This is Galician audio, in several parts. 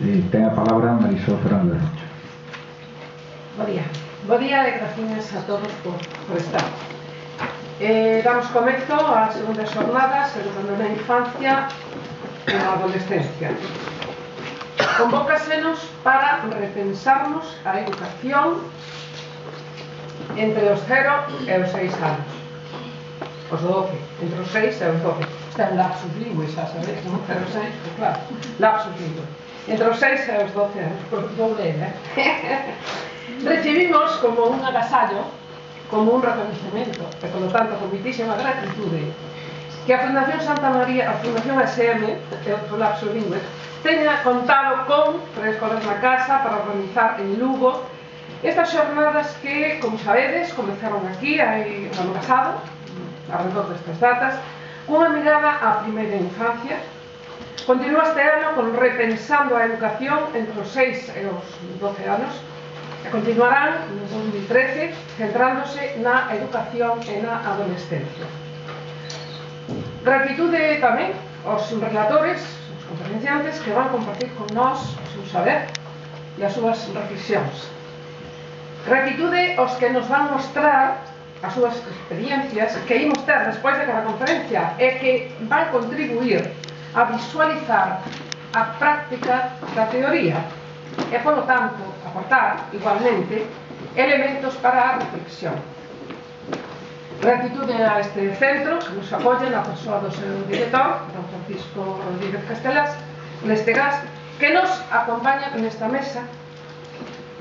Ten a palabra Marisol Fernández Rocha. Bo día e gracias a todos por estar. Damos comezo a segunda xornada Educando na Infancia e na Adolescencia. Convócasenos para repensarnos a educación entre os 0 e os 6 anos. Os 12, entre os 6 e os 12. Está en lapsus lingüe, xa sabedes, non? 0 e 6, pues claro, lapsus lingüe. Entre os 6 e os 12 anos, por doble, recibimos como un agasallo, como un reconocimiento, e, polo tanto, con muitísima gratitude, que a Fundación Santa María, a Fundación SM, o lapsus lingüe, teña contado con 3 escolas na casa para organizar en Lugo estas xornadas que, como sabedes, comezaron aquí hai o ano pasado, alrededor destas datas, cunha mirada á primeira infancia. Continúa este ano con repensando a educación entre os 6 e os 12 anos e continuarán no 2013 centrándose na educación e na adolescencia. Gratitude tamén aos relatores, aos conferenciantes que van compartir con nós o seu saber e as súas reflexións. Gratitude aos que nos van mostrar as súas experiencias que imos ter despois de cada conferencia e que van contribuir a visualizar a práctica da teoría e, polo tanto, aportar, igualmente, elementos para a reflexión. Gratitude a este centro que nos apoia na persoa do seu director, don Francisco Rodríguez Castelás, Lestegas, que nos acompaña nesta mesa,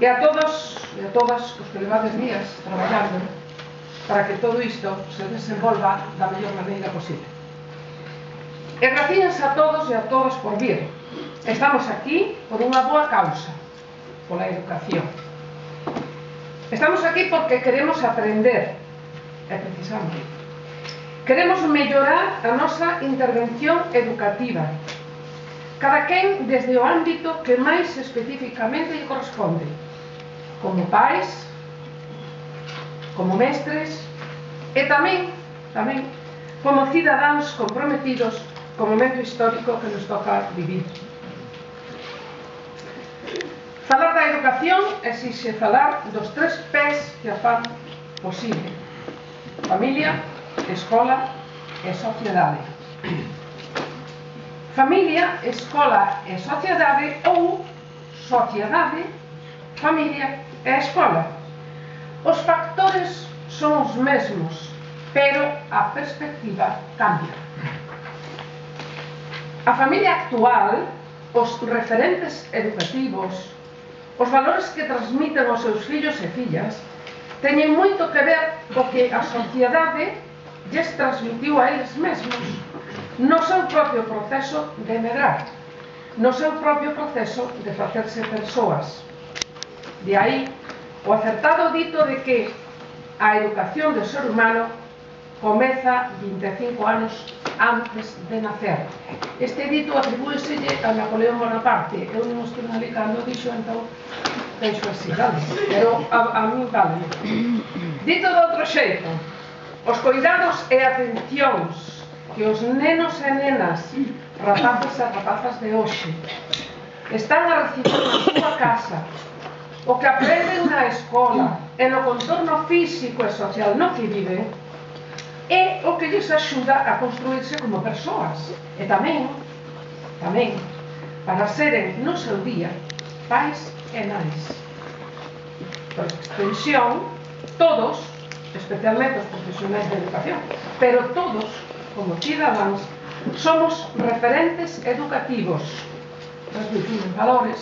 e a todos e a todas os que levades días traballando para que todo isto se desenvolva da mellor maneira posible. E gracias a todos e a todas por vir. Estamos aquí por unha boa causa, pola educación. Estamos aquí porque queremos aprender, e precisamos. Queremos mellorar a nosa intervención educativa, cada quen desde o ámbito que máis especificamente lle corresponde, como pais, como mestres, e tamén como cidadáns comprometidos co momento histórico que nos toca vivir. Falar da educación exixe falar dos 3 P's que a fan posible: familia, escola e sociedade. Familia, escola e sociedade, ou sociedade, familia e escola. Os factores son os mesmos, pero a perspectiva cambia. A familia actual, os referentes educativos, os valores que transmiten aos seus fillos e fillas, teñen moito que ver co que a sociedade lles transmitiu a eles mesmos no seu propio proceso de medrar, no seu propio proceso de facerse persoas. De aí o acertado dito de que a educación do ser humano comeza 25 anos antes de nacer. Este dito atribúeselle a Napoleón Bonaparte. Eu non estou analizando dixo, entón deixo así, vale? Pero a mí vale. Dito de outro xeito, os cuidados e atencións que os nenos e nenas, rapaces e rapazas de hoxe, están a recibir na súa casa, o que aprenden na escola e no contorno físico e social no que viven, é o que lles axuda a construirse como persoas e tamén para seren no seu día pais e nais. Por extensión, todos, especialmente os profesionais de educación, pero todos, como cidadáns, somos referentes educativos, transmitimos valores.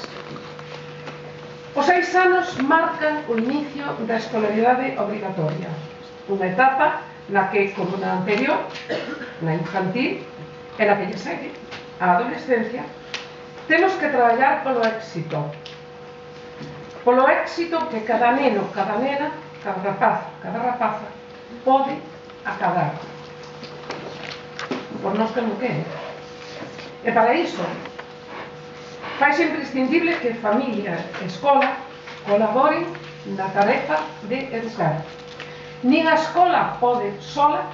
Os 6 anos marcan o inicio da escolaridade obrigatoria, unha etapa na que, como na anterior, na infantil, e na que lle segue, a adolescencia, temos que traballar polo éxito que cada neno, cada nena, cada rapaz, cada rapaza pode acadar. Por nós que non quere. E para iso, faise imprescindible que familia e escola colaboren na tarefa de educar. Nin a escola pode sola,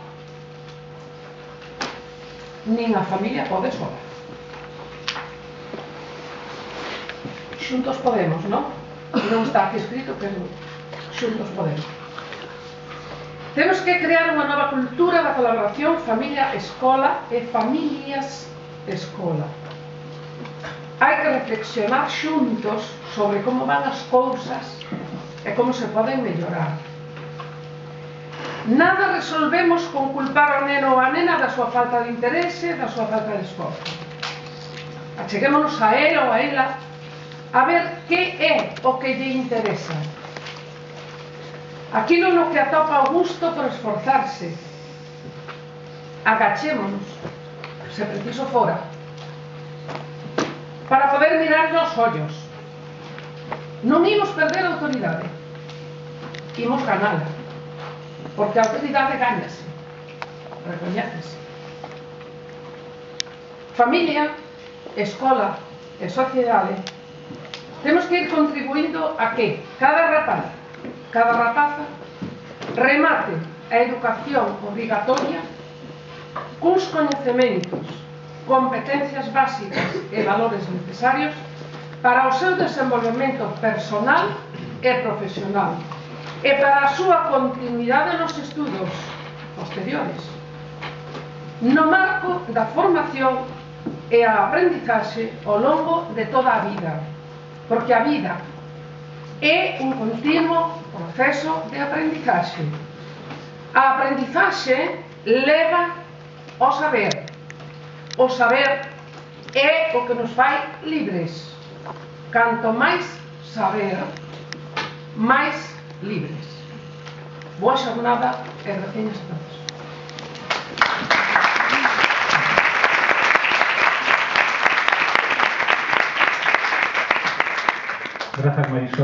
nin a familia pode sola. Xuntos Podemos, non? Non está aquí escrito, pero Xuntos Podemos. Temos que crear unha nova cultura da colaboración familia-escola e familias-escola. Hai que reflexionar xuntos sobre como van as cousas e como se poden mellorar. Nada resolvemos con culpar ao neno ou a nena da súa falta de interese, da súa falta de esforzo. Acheguémonos a él ou a ela a ver que é o que lle interesa. Aquilo no que atopa o gusto por esforzarse. Agachémonos, se preciso fora, para poder mirar nos ollos. Non imos perder a autoridade, imos ganala, porque a autoridade gañase, recoñécese. Familia, escola e sociedade temos que ir contribuindo a que cada rapaz, cada rapaza remate a educación obrigatoria cuns coñecementos, competencias básicas e valores necesarios para o seu desenvolvemento personal e profesional e para a súa continuidade nos estudos posteriores, no marco da formación e a aprendizaxe ao longo de toda a vida, porque a vida é un continuo proceso de aprendizaxe. A aprendizaxe leva ao saber. O saber é o que nos fai libres. Canto máis saber, máis libres. Boa xornada e graciñas a todos. Gracias, Marisol.